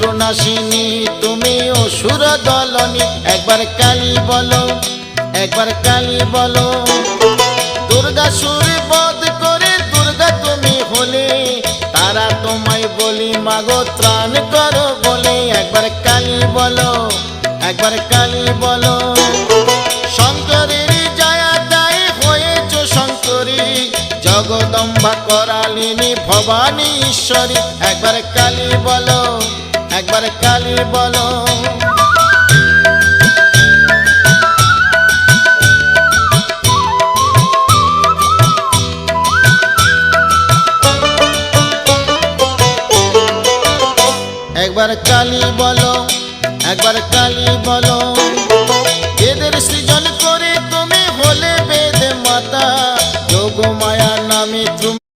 শত্রুনাশিনী তুমি অসুর দলনী। একবার কালী বলো, একবার কালী বলো। দুর্গাসুর বধ করে দুর্গা তুমি হলে, তারা তোমায় বলি মাগো ত্রাণ করো বলে। একবার কালী বলো, একবার কালী বলো। শঙ্করের জয়া দায় হয়েছ শঙ্করী, জগদম্বা করালিনী ভবানী ঈশ্বরী। একবার কালী বলো, একবার কালী বলো। একবার কালী বলো, একবার কালী বলো।